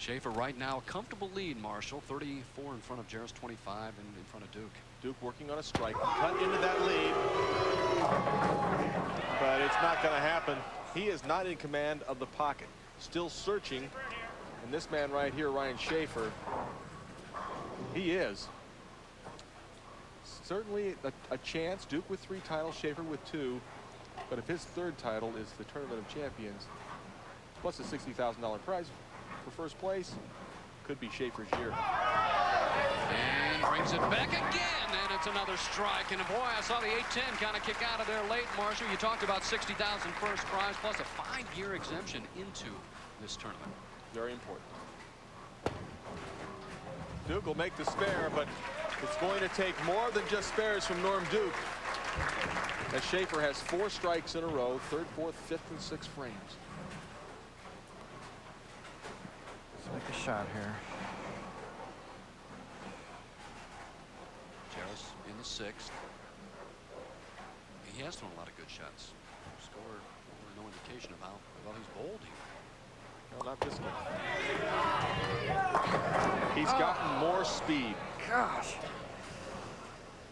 Shafer right now a comfortable lead, Marshall. 34 in front of Jaros, 25 in front of Duke. Duke working on a strike. Cut into that lead. But it's not going to happen. He is not in command of the pocket. Still searching. And this man right here, Ryan-Shafer, he is. Certainly a chance. Duke with 3 titles, Shafer with 2. But if his 3rd title is the Tournament of Champions, plus a $60,000 prize for first place, could be Shafer's year. And brings it back again, and it's another strike. And boy, I saw the 8-10 kind of kick out of there late, Marshall. You talked about $60,000 first prize, plus a 5-year exemption into this tournament. Very important. Duke will make the spare, but it's going to take more than just spares from Norm Duke, as Shafer has 4 strikes in a row, 3rd, 4th, 5th, and 6th frames. Let's make a shot here. Jaros in the 6th. He has thrown a lot of good shots. Scored no indication of how well he's bowled here. No, not this one. He's gotten more speed. Gosh.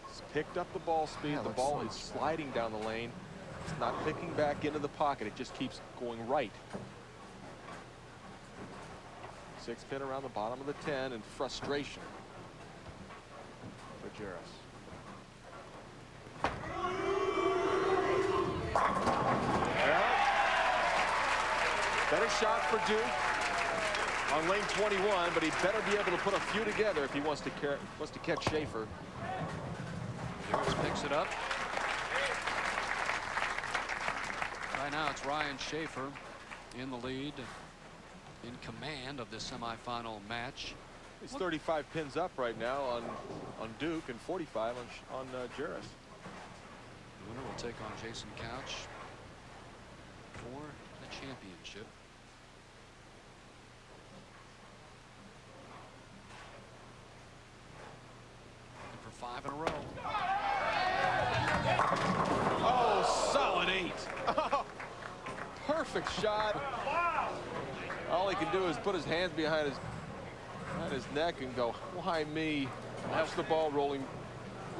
He's picked up the ball speed. Yeah, the ball is sliding down the lane. It's not picking back into the pocket. It just keeps going right. 6 pin around the bottom of the 10 in frustration for Jaros. Better shot for Duke on lane 21, but he better be able to put a few together if he wants to catch Shafer. Jaros picks it up. Right now it's Ryan-Shafer in the lead, in command of this semifinal match. He's 35 pins up right now on Duke and 45 on Jaros. The winner will take on Jason Couch for the championship. And for 5 in a row. Oh, solid 8. Oh, perfect shot. All he can do is put his hands behind his neck and go, why me? Watch the ball rolling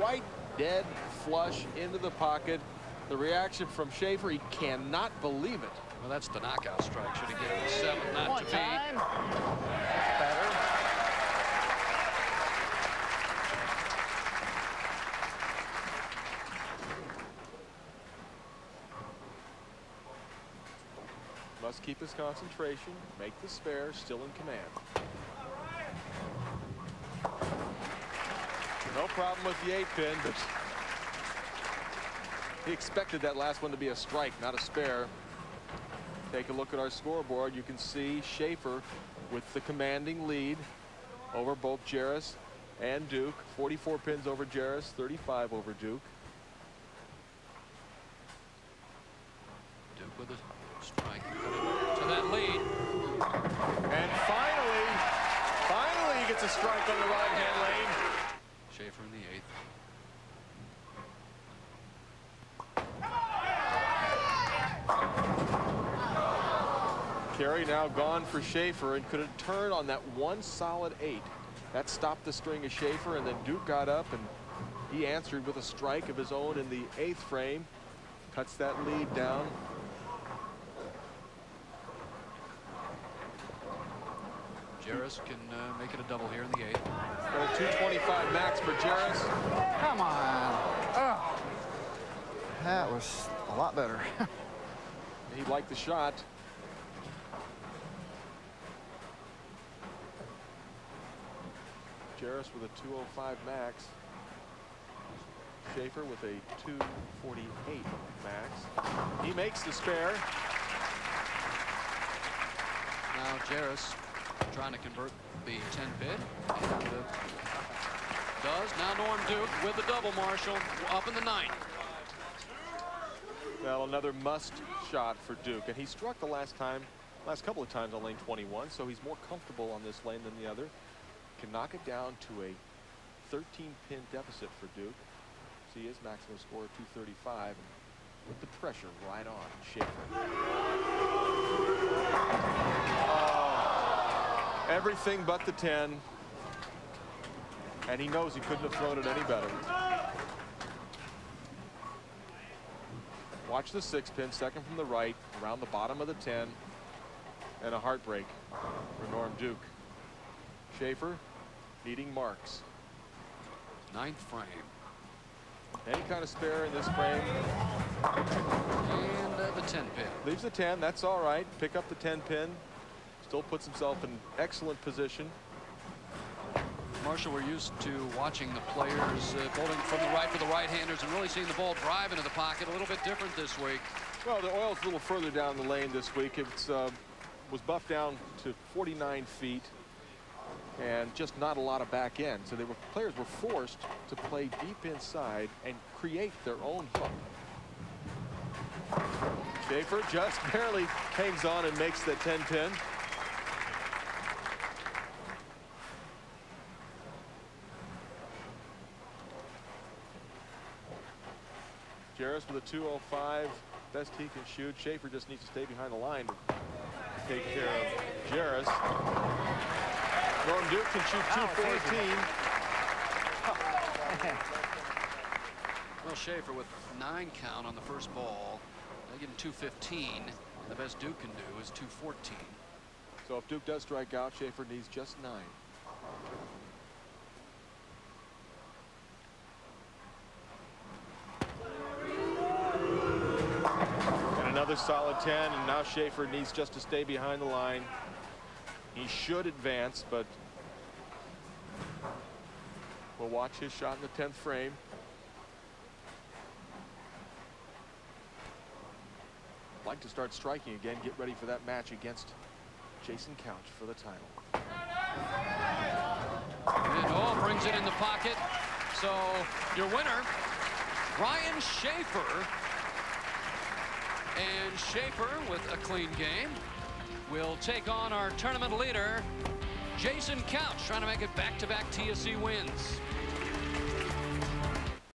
right dead flush into the pocket. The reaction from Shafer, he cannot believe it. Well, that's the knockout strike. Should have given him 7, not to me. That's better. Must keep his concentration, make the spare, still in command. No problem with the 8-pin, but he expected that last one to be a strike, not a spare. Take a look at our scoreboard. You can see Shafer with the commanding lead over both Jaros and Duke. 44 pins over Jaros, 35 over Duke. Duke with a strike to that lead. And finally he gets a strike on the right-hand lane. Shafer in the 8th. Carey now gone for Shafer, and could have turned on that one solid 8. That stopped the string of Shafer, and then Duke got up and he answered with a strike of his own in the 8th frame. Cuts that lead down. Jaros can make it a double here in the 8th. Got a 225 max for Jaros. Come on. Oh. That was a lot better. He liked the shot. Jaros with a 205 max. Shafer with a 248 max. He makes the spare. Now Jaros trying to convert the 10 pin. And does. Now Norm Duke with the double, Marshall, up in the 9th. Well, another must shot for Duke. And he struck the last couple of times on lane 21, so he's more comfortable on this lane than the other. Can knock it down to a 13-pin deficit for Duke. See his maximum score of 235, and with the pressure right on Shafer. Everything but the 10. And he knows he couldn't have thrown it any better. Watch the 6-pin, second from the right, around the bottom of the 10. And a heartbreak for Norm Duke. Shafer needing marks. 9th frame. Any kind of spare in this frame. And the 10-pin. Leaves the 10, that's all right. Pick up the 10-pin. Still puts himself in excellent position. Marshall, we're used to watching the players bowling from the right for the right-handers and really seeing the ball drive into the pocket. A little bit different this week. Well, the oil's a little further down the lane this week. It was buffed down to 49 feet and just not a lot of back end. So players were forced to play deep inside and create their own hook. Shafer just barely hangs on and makes the 10-pin. Jaros with a 205, best he can shoot. Shafer just needs to stay behind the line to take care of Jaros. Norm Duke can shoot 214. Well, Shafer with 9 count on the first ball. They give him 215. The best Duke can do is 214. So if Duke does strike out, Shafer needs just 9. Another solid 10, and now Shafer needs just to stay behind the line. He should advance, but we'll watch his shot in the 10th frame. Like to start striking again, get ready for that match against Jason Couch for the title. And brings it in the pocket. So your winner, Ryan-Shafer. And Shafer, with a clean game, will take on our tournament leader, Jason Couch, trying to make it back-to-back TSC wins.